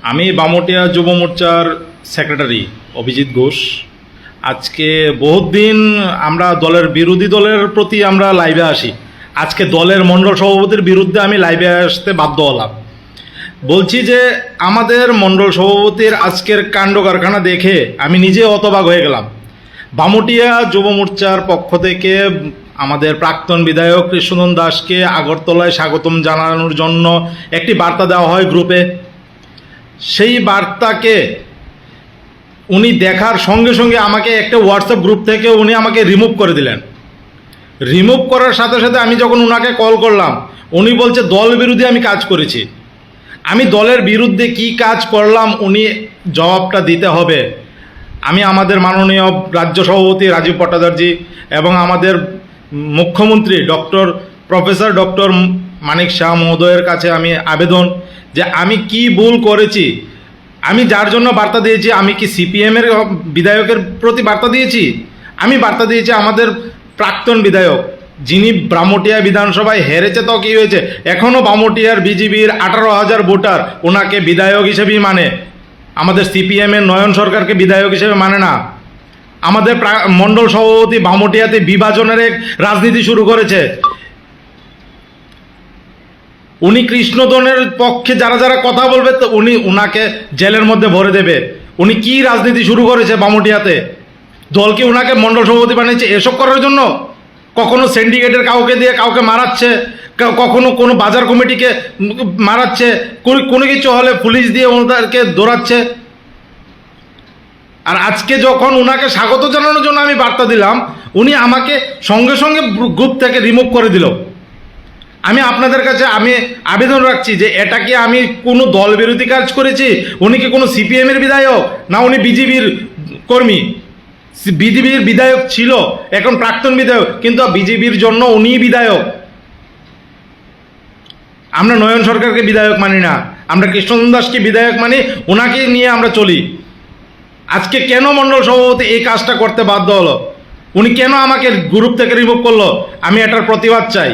আমি বামুটিয়া যুব মোর্চার সেক্রেটারি অভিজিৎ ঘোষ। আজকে বহুত দিন আমরা দলের বিরোধী দলের প্রতি আমরা লাইভে আসি। আজকে দলের মণ্ডল সভাপতির বিরুদ্ধে আমি লাইভে আসতে বাধ্য হলাম। বলছি যে আমাদের মণ্ডল সভাপতির আজকের কাণ্ড কারখানা দেখে আমি নিজে হতবাক হয়ে গেলাম। বামুটিয়া যুব মোর্চার পক্ষ থেকে আমাদের প্রাক্তন বিধায়ক কৃষ্ণনন্দন দাসকে আগরতলায় স্বাগতম জানানোর জন্য একটি বার্তা দেওয়া হয় গ্রুপে। সেই বার্তাকে উনি দেখার সঙ্গে সঙ্গে আমাকে একটা হোয়াটসঅ্যাপ গ্রুপ থেকে উনি আমাকে রিমুভ করে দিলেন। রিমুভ করার সাথে সাথে আমি যখন ওনাকে কল করলাম, উনি বলছে দল বিরোধী আমি কাজ করেছি। আমি দলের বিরুদ্ধে কি কাজ করলাম উনি জবাবটা দিতে হবে। আমি আমাদের মাননীয় রাজ্য সভাপতি রাজীব ভট্টাচার্য এবং আমাদের মুখ্যমন্ত্রী প্রফেসর ডক্টর মানিক শাহ মহোদয়ের কাছে আমি আবেদন যে আমি কি ভুল করেছি। আমি যার জন্য বার্তা দিয়েছি, আমি কি সিপিএমের বিধায়কের প্রতি বার্তা দিয়েছি? আমি বার্তা দিয়েছি আমাদের প্রাক্তন বিধায়ক, যিনি বামুটিয়া বিধানসভায় হেরেছে। তো কী হয়েছে, এখনও বামুটিয়ার বিজেপির 18,000 ভোটার ওনাকে বিধায়ক হিসেবেই মানে। আমাদের সিপিএমের নয়ন সরকারকে বিধায়ক হিসেবে মানে না। আমাদের মণ্ডল সভাপতি বামুটিয়াতে বিভাজনের এক রাজনীতি শুরু করেছে। উনি কৃষ্ণদনের পক্ষে যারা যারা কথা বলবে তো উনাকে জেলের মধ্যে ভরে দেবে। উনি কি রাজনীতি শুরু করেছে বামুটিয়াতে? দলকে উনাকে মণ্ডল সভাপতি বানিয়েছে এসব করার জন্য? কখনো সিন্ডিকেটের কাউকে দিয়ে কাউকে মারাচ্ছে, কখনো কোনো বাজার কমিটিকে মারাচ্ছে, কোনো কিছু হলে পুলিশ দিয়ে ওনাদেরকে দৌড়াচ্ছে। আর আজকে যখন ওনাকে স্বাগত জানানোর জন্য আমি বার্তা দিলাম, উনি আমাকে সঙ্গে সঙ্গে গ্রুপ থেকে রিমুভ করে দিল। আমি আপনাদের কাছে আমি আবেদন রাখছি যে এটা কি আমি কোনো দল বিরোধী কাজ করেছি? উনি কি কোনো সিপিএমের বিধায়ক, না উনি বিজেপির কর্মী? বিজেপির বিধায়ক ছিল, এখন প্রাক্তন বিধায়ক, কিন্তু বিজেপির জন্য উনিই বিধায়ক। আমরা নয়ন সরকারকে বিধায়ক মানি না, আমরা কৃষ্ণনন্দন দাসকে বিধায়ক মানি, ওনাকে নিয়ে আমরা চলি। আজকে কেন মণ্ডল সভাপতি এই কাজটা করতে বাধ্য হলো? উনি কেন আমাকে গ্রুপ থেকে রিমুভ করলো? আমি এটার প্রতিবাদ চাই।